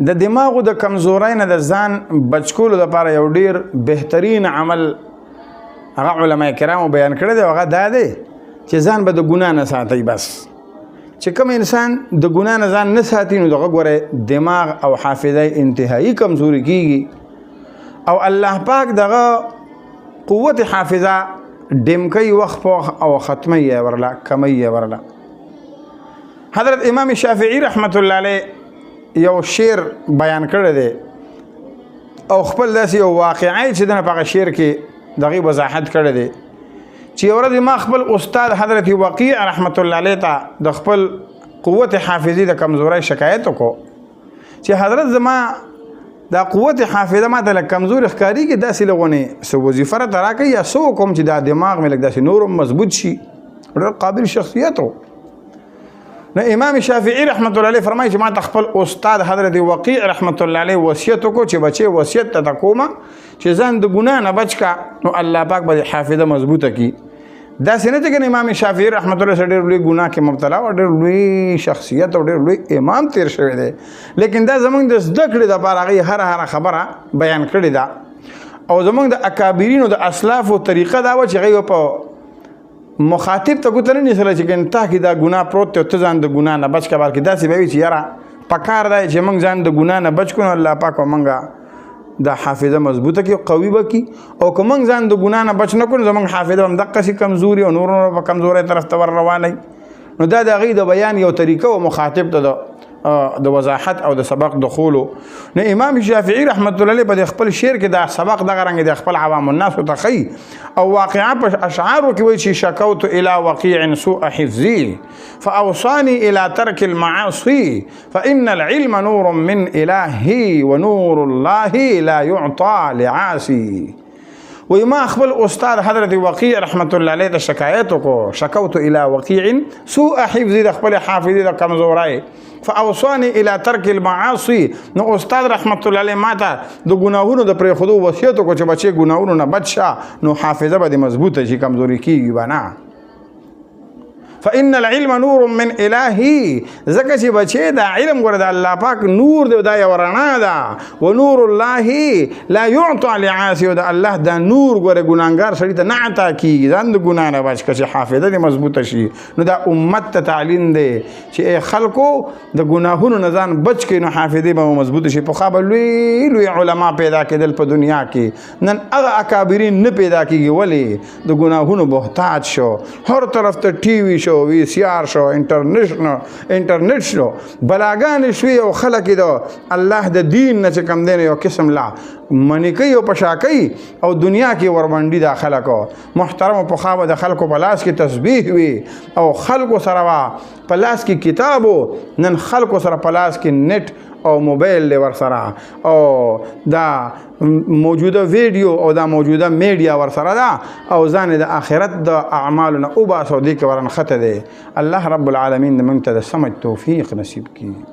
د دماغو د کمزورۍ نه د ځان بچ کولو دپاره یو ډیر بهترین عمل هغه علما کرامو بیان کړی دی، هغه دا دی چې ځان به د ګناه نه ساتئ. بس چې کوم انسان د ګناه نه ځان نه ساتي نو دغه ګوره دماغ او حافظه انتهایی کمزوري کیږي او الله پاک دغه قوت حافظه ډمکی وخت په وخت او ختمه یې ورله کمی یې ورله. حضرت امام شافعی رحمت الله علیه یو شعر بیان کړی دی او خپل داسې یو واقعی چې دنه په هغه شعر کې دغې وضاحت کړی دی چې یو ورځ ما خپل استاد حضرت وقیع رحمت الله علیه ته د خپل قوت حافظي د کمزورۍ شکایت وکړو چې حضرت زما دا قوت حافظه ما ته لږ کمزوري ښکارېږي، داسې لغونې څه وظیفه راته راکوي یا څه وکړم چې دا دماغ مې لږ داسې نور مضبوط شي. ډېر قابل شخصیت و. نو امام شافعي رحمت الله علیه فرمایي چې ما ته خپل استاد حضرت وقیع رحمت الله علیه وصیت وکړو چې بچې وصیت ته کومه چې ځان د ګناه نه بچ کا نو الله پاک به حافظه مضبوطه کړي. داسې نه چې امام شافعي رحمت الله ډېر لوی ګناه کې مبتلا او ډېر لوی شخصیت او ډېر لوی امام تیر شوی دی، لیکن دا زمونږ د زده کړې دپاره هغې هره خبره بیان کړې ده او زمونږ د اکابرینو د اسلافو طریقه دا وه چې هغوی په مخاطب ته ګوته نه نیسله چې تا کې دا ګناه پروت دی او ته ځان د ګناه نه بچ که، بلکې داسې به وي چې یاره پکار دی چې موږ ځان د ګناه نه بچ کړو نو الله پاک به موږ دا حافظه مضبوطه کړي قوي به کړي او که موږ ځان د ګناه نه بچ نه کړو نو زموږ حافظه به همدقسې کمزوري او نور په کمزورۍ طرف ته ور روانوي. نو دا د هغې د بیان یو طریقه و مخاطب ته د وضاحت او د سبق دخولو. نو امام شافعي رحمت الله علیه په خپل شعر کې دا سبق دغه رنګ د خپل عوام الناسو ته ښیي او واقعا په اشعارو کې وایي چې شکوت الى وقیع سوء حفظي فاوصاني الى ترك المعاصي فان العلم نور من الهي ونور الله لا يعطى لعاصي. وی ما خپل استاد حضرت وقیع رحمت الله علیه ته شکایت وکړو، شکوت الى وقیع سوء حفظي د خپل حافظي د کمزورۍ فاوصاني الى ترك المعاصي. نو استاد رحمت الله علیه ما ته د ګناهونو د پرېښودو وصیت وکړو چې بچې ګناهونو نه بچ شه نو حافظه به دې مضبوطه شي، کمزوري کېږي به نه. فإن العلم نور من الهي، ځکه چې بچې دا علم ګوره د الله پاک نور دی، دا یو رڼا ده. و نور الله لا يعطى لعاصي، او د الله دا نور ګوره ګناهګار سړي ته نه عطا کېږي. ځان د ګناه نه بچ که چې حافظه دې مضبوطه شي. نو دا امت ته تعلیم دی چې ای خلکو د ګناهونو نه ځان بچ کړئ نو حافظې به مضبوطه شي. پخوا به لوی لوی علما پیدا کېدل په دنیا کې، نن هغه اکابرین نه پیدا کېږي. ولې؟ د ګناهونو محتاج شو، هر طرف ته ټي وي شو، وی سی آر شو، انټرنیټ شو، بلاګانې شوې او خلک یې د الله د دین نه چې کم دی یو قسم لا منې کوي او پشا کوي او دنیا کې وربنډي دا خلکو. محترمو پخوا به د خلکو په لاس کې تسبیح وي او خلکو سره به په لاس کې کتاب و، نن خلکو سره په لاس کې نیټ او موبایل دی ورسره او دا موجوده ویډیو او دا موجوده میډیا ورسره ده او ځان د آخرت د اعمالو نه وباسه او دې کې ورنښته دی. الله رب العالمین د موږ ته د سمج توفیق نصیب کړي.